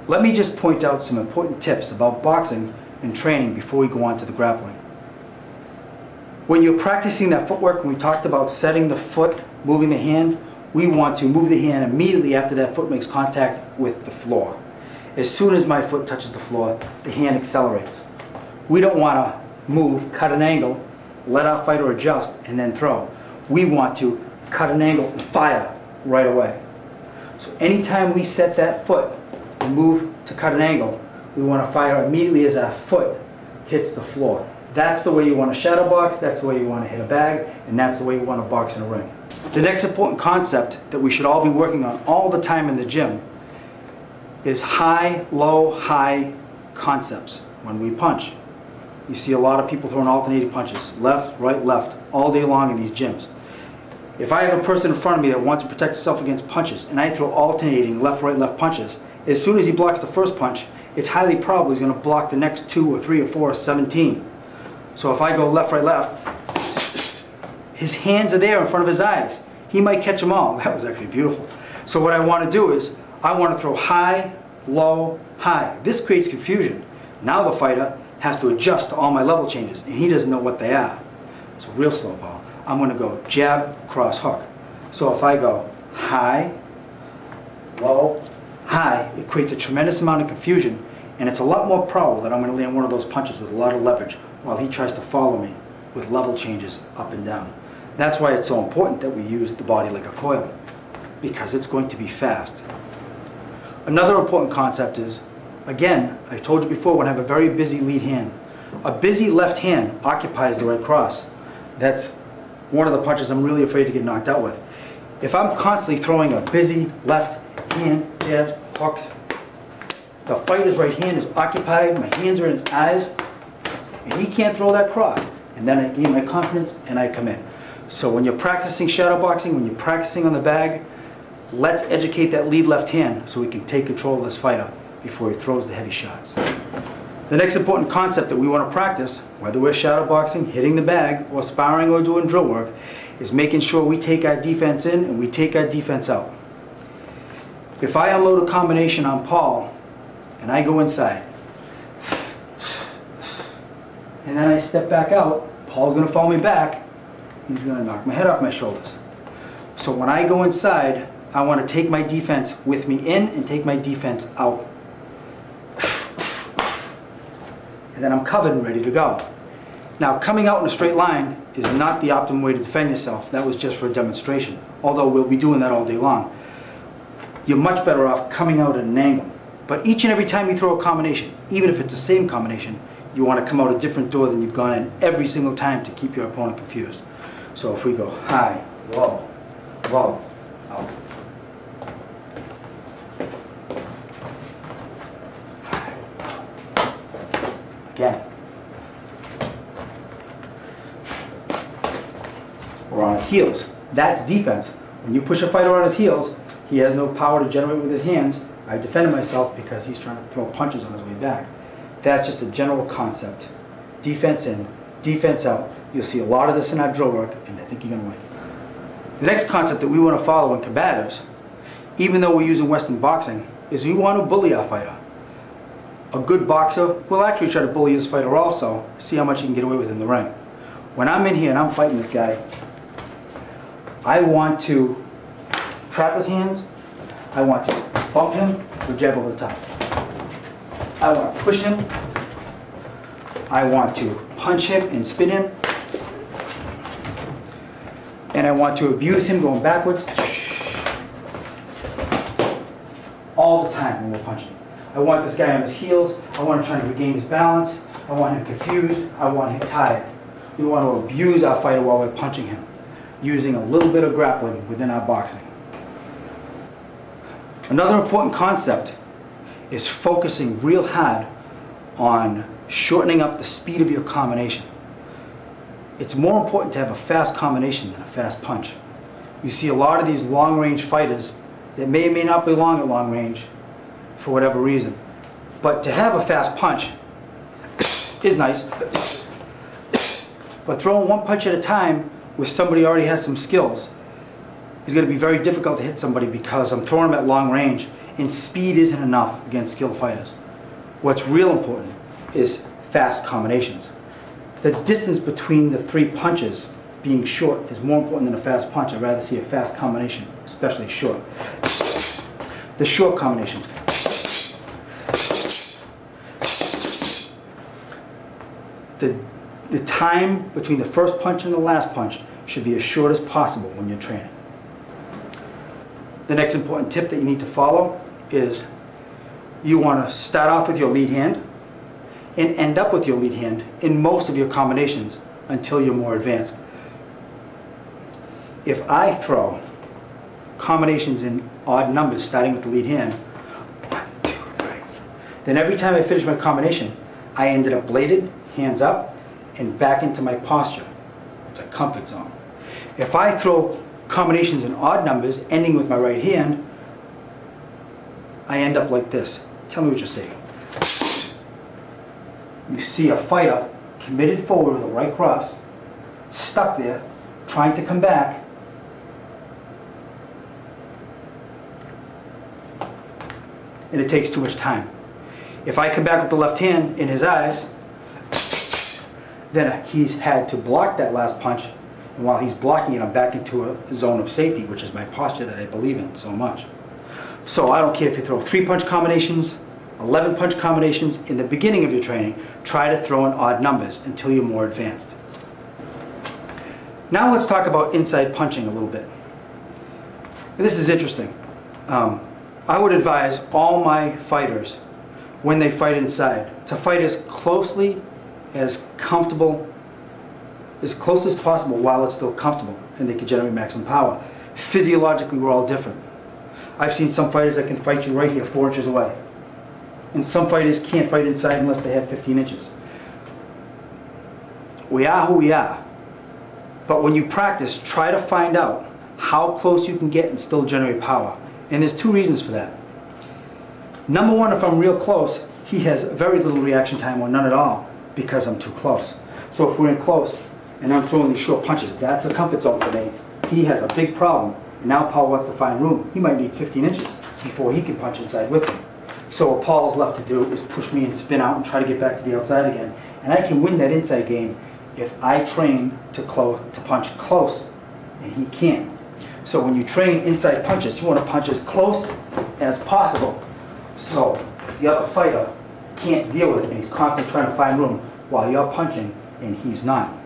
Let me just point out some important tips about boxing and training before we go on to the grappling. When you're practicing that footwork, when we talked about setting the foot, moving the hand, we want to move the hand immediately after that foot makes contact with the floor. As soon as my foot touches the floor, the hand accelerates. We don't want to move, cut an angle, let our fighter adjust, and then throw. We want to cut an angle and fire right away. So anytime we set that foot and move to cut an angle, we want to fire immediately as our foot hits the floor. That's the way you want to shadow box, that's the way you want to hit a bag, and that's the way you want to box in a ring. The next important concept that we should all be working on all the time in the gym is high, low, high concepts when we punch. You see a lot of people throwing alternating punches, left, right, left, all day long in these gyms. If I have a person in front of me that wants to protect himself against punches, and I throw alternating left, right, left punches, as soon as he blocks the first punch, it's highly probable he's going to block the next 2 or 3 or 4 or 17. So if I go left, right, left, his hands are there in front of his eyes. He might catch them all. That was actually beautiful. So what I want to do is, I want to throw high, low, high. This creates confusion. Now the fighter has to adjust to all my level changes, and he doesn't know what they are. So real slow ball. I'm going to go jab, cross, hook. So if I go high, low, high, it creates a tremendous amount of confusion, and it's a lot more probable that I'm going to land one of those punches with a lot of leverage while he tries to follow me with level changes up and down. That's why it's so important that we use the body like a coil, because it's going to be fast. Another important concept is, again, I told you before, when I have a very busy lead hand. A busy left hand occupies the right cross. That's one of the punches I'm really afraid to get knocked out with. If I'm constantly throwing a busy left hand, jabs, hooks, the fighter's right hand is occupied, my hands are in his eyes, and he can't throw that cross. And then I gain my confidence and I come in. So when you're practicing shadow boxing, when you're practicing on the bag, let's educate that lead left hand so we can take control of this fighter before he throws the heavy shots. The next important concept that we want to practice, whether we're shadow boxing, hitting the bag, or sparring or doing drill work, is making sure we take our defense in and we take our defense out. If I unload a combination on Paul and I go inside and then I step back out, Paul's going to follow me back, he's going to knock my head off my shoulders. So when I go inside, I want to take my defense with me in and take my defense out. And then I'm covered and ready to go. Now, coming out in a straight line is not the optimum way to defend yourself. That was just for a demonstration, although we'll be doing that all day long. You're much better off coming out at an angle. But each and every time you throw a combination, even if it's the same combination, you want to come out a different door than you've gone in every single time to keep your opponent confused. So if we go high, low, low, out. Again. Or on his heels. That's defense. When you push a fighter on his heels, he has no power to generate with his hands. I defended myself because he's trying to throw punches on his way back. That's just a general concept. Defense in, defense out. You'll see a lot of this in our drill work, and I think you're going to like it. The next concept that we want to follow in combatives, even though we're using Western boxing, is we want to bully our fighter. A good boxer will actually try to bully his fighter also, see how much he can get away with in the ring. When I'm in here and I'm fighting this guy, I want to trap his hands, I want to bump him or jab over the top. I want to push him, I want to punch him and spin him, and I want to abuse him going backwards all the time when we're punching. I want this guy on his heels, I want to try to regain his balance, I want him confused, I want him tired. We want to abuse our fighter while we're punching him, using a little bit of grappling within our boxing. Another important concept is focusing real hard on shortening up the speed of your combination. It's more important to have a fast combination than a fast punch. You see a lot of these long-range fighters that may or may not belong at long range for whatever reason. But to have a fast punch is nice. But throwing one punch at a time with somebody who already has some skills is going to be very difficult to hit somebody because I'm throwing them at long range And speed isn't enough against skilled fighters. What's real important is fast combinations. The distance between the 3 punches being short is more important than a fast punch. I'd rather see a fast combination, especially short. The short combinations. The time between the first punch and the last punch should be as short as possible when you're training. The next important tip that you need to follow is you want to start off with your lead hand and end up with your lead hand in most of your combinations until you're more advanced. If I throw combinations in odd numbers starting with the lead hand, 1, 2, 3, then every time I finish my combination, I ended up bladed, hands up, and back into my posture. It's a comfort zone. If I throw combinations in odd numbers ending with my right hand, I end up like this. Tell me what you see. You see a fighter committed forward with a right cross, stuck there, trying to come back, and it takes too much time. If I come back with the left hand in his eyes, then he's had to block that last punch, and while he's blocking it, I'm back into a zone of safety, which is my posture that I believe in so much. So I don't care if you throw 3-punch combinations, 11-punch combinations. In the beginning of your training, try to throw in odd numbers until you're more advanced. Now let's talk about inside punching a little bit. This is interesting. I would advise all my fighters, when they fight inside, to fight as closely, as comfortable, as close as possible while it's still comfortable and they can generate maximum power. Physiologically, we're all different. I've seen some fighters that can fight you right here 4 inches away. And some fighters can't fight inside unless they have 15 inches. We are who we are. But when you practice, try to find out how close you can get and still generate power. And there's 2 reasons for that. Number 1, if I'm real close, he has very little reaction time or none at all because I'm too close. So if we're in close and I'm throwing these short punches, that's a comfort zone for me. He has a big problem. And now Paul wants to find room. He might need 15 inches before he can punch inside with me. So what Paul's left to do is push me and spin out and try to get back to the outside again. And I can win that inside game if I train to punch close and he can't. So when you train inside punches, you want to punch as close as possible so the other fighter can't deal with it and he's constantly trying to find room while you're punching and he's not.